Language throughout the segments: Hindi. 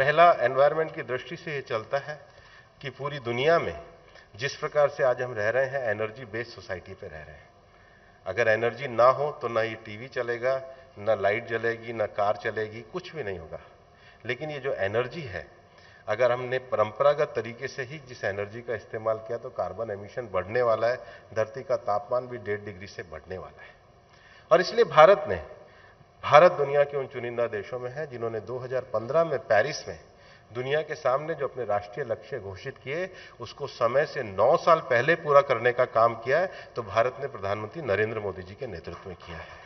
पहला, एनवायरनमेंट की दृष्टि से ये चलता है कि पूरी दुनिया में जिस प्रकार से आज हम रह रहे हैं, एनर्जी बेस्ड सोसाइटी पे रह रहे हैं। अगर एनर्जी ना हो तो ना ये टीवी चलेगा, ना लाइट जलेगी, ना कार चलेगी, कुछ भी नहीं होगा। लेकिन ये जो एनर्जी है, अगर हमने परंपरागत तरीके से ही जिस एनर्जी का इस्तेमाल किया तो कार्बन एमिशन बढ़ने वाला है, धरती का तापमान भी 1.5 डिग्री से बढ़ने वाला है। और इसलिए भारत दुनिया के उन चुनिंदा देशों में है जिन्होंने 2015 में पेरिस में दुनिया के सामने जो अपने राष्ट्रीय लक्ष्य घोषित किए, उसको समय से 9 साल पहले पूरा करने का काम किया है। तो भारत ने प्रधानमंत्री नरेंद्र मोदी जी के नेतृत्व में किया है।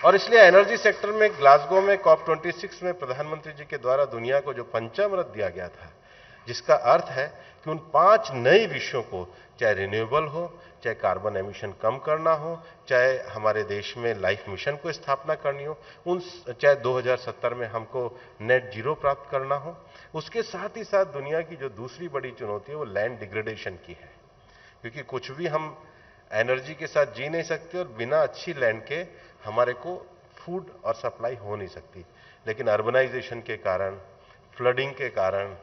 और इसलिए एनर्जी सेक्टर में ग्लासगो में COP26 में प्रधानमंत्री जी के द्वारा दुनिया को जो पंचामृत दिया गया था, जिसका अर्थ है कि उन 5 नए विषयों को, चाहे रिन्यूएबल हो, चाहे कार्बन एमिशन कम करना हो, चाहे हमारे देश में लाइफ मिशन को स्थापना करनी हो, चाहे 2070 में हमको नेट जीरो प्राप्त करना हो, उसके साथ ही साथ दुनिया की जो दूसरी बड़ी चुनौती है वो लैंड डिग्रेडेशन की है। क्योंकि कुछ भी हम एनर्जी के साथ जी नहीं सकते और बिना अच्छी लैंड के हमारे को फूड और सप्लाई हो नहीं सकती। लेकिन अर्बनाइजेशन के कारण, फ्लडिंग के कारण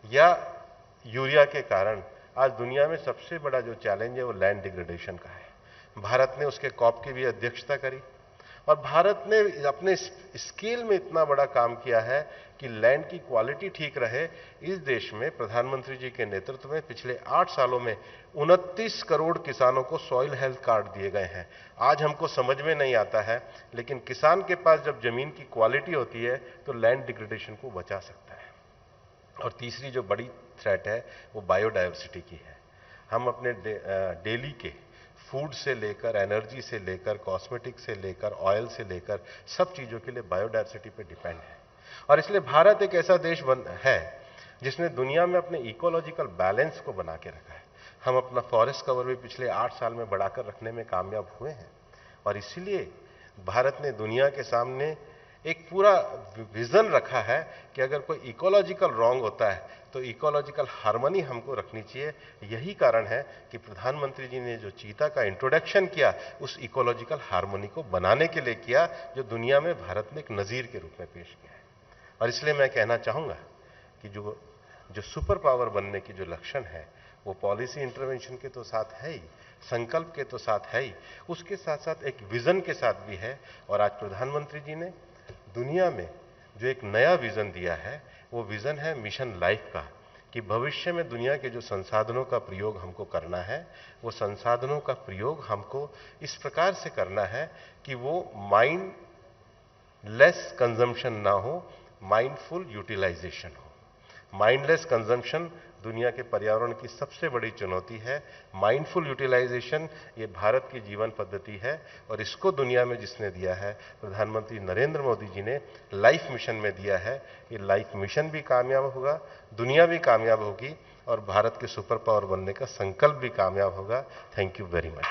या यूरिया के कारण आज दुनिया में सबसे बड़ा जो चैलेंज है वो लैंड डिग्रेडेशन का है। भारत ने उसके COP की भी अध्यक्षता करी और भारत ने अपने स्केल में इतना बड़ा काम किया है कि लैंड की क्वालिटी ठीक रहे। इस देश में प्रधानमंत्री जी के नेतृत्व में पिछले 8 सालों में 29 करोड़ किसानों को सॉइल हेल्थ कार्ड दिए गए हैं। आज हमको समझ में नहीं आता है, लेकिन किसान के पास जब जमीन की क्वालिटी होती है तो लैंड डिग्रेडेशन को बचा सकता है। और तीसरी जो बड़ी थ्रेट है वो बायोडायवर्सिटी की है। हम अपने डेली के फूड से लेकर, एनर्जी से लेकर, कॉस्मेटिक से लेकर, ऑयल से लेकर सब चीजों के लिए बायोडायवर्सिटी पे डिपेंड है। और इसलिए भारत एक ऐसा देश है जिसने दुनिया में अपने इकोलॉजिकल बैलेंस को बना के रखा है। हम अपना फॉरेस्ट कवर भी पिछले 8 साल में बढ़ाकर रखने में कामयाब हुए हैं। और इसीलिए भारत ने दुनिया के सामने एक पूरा विजन रखा है कि अगर कोई इकोलॉजिकल रॉन्ग होता है तो इकोलॉजिकल हार्मनी हमको रखनी चाहिए। यही कारण है कि प्रधानमंत्री जी ने जो चीता का इंट्रोडक्शन किया, उस इकोलॉजिकल हार्मनी को बनाने के लिए किया, जो दुनिया में भारत ने एक नजीर के रूप में पेश किया है। और इसलिए मैं कहना चाहूंगा कि जो सुपर पावर बनने की जो लक्षण है वो पॉलिसी इंटरवेंशन के तो साथ है ही, संकल्प के तो साथ है ही, उसके साथ साथ एक विजन के साथ भी है। और आज प्रधानमंत्री जी ने दुनिया में जो एक नया विजन दिया है वो विजन है मिशन लाइफ का, कि भविष्य में दुनिया के जो संसाधनों का प्रयोग हमको करना है, वो संसाधनों का प्रयोग हमको इस प्रकार से करना है कि वो माइंडलेस कंजम्पशन ना हो, माइंडफुल यूटिलाइजेशन हो। माइंडलेस कंजम्पशन दुनिया के पर्यावरण की सबसे बड़ी चुनौती है। माइंडफुल यूटिलाइजेशन ये भारत की जीवन पद्धति है और इसको दुनिया में जिसने दिया है, प्रधानमंत्री नरेंद्र मोदी जी ने लाइफ मिशन में दिया है। ये लाइफ मिशन भी कामयाब होगा, दुनिया भी कामयाब होगी और भारत के सुपर पावर बनने का संकल्प भी कामयाब होगा। Thank you very much.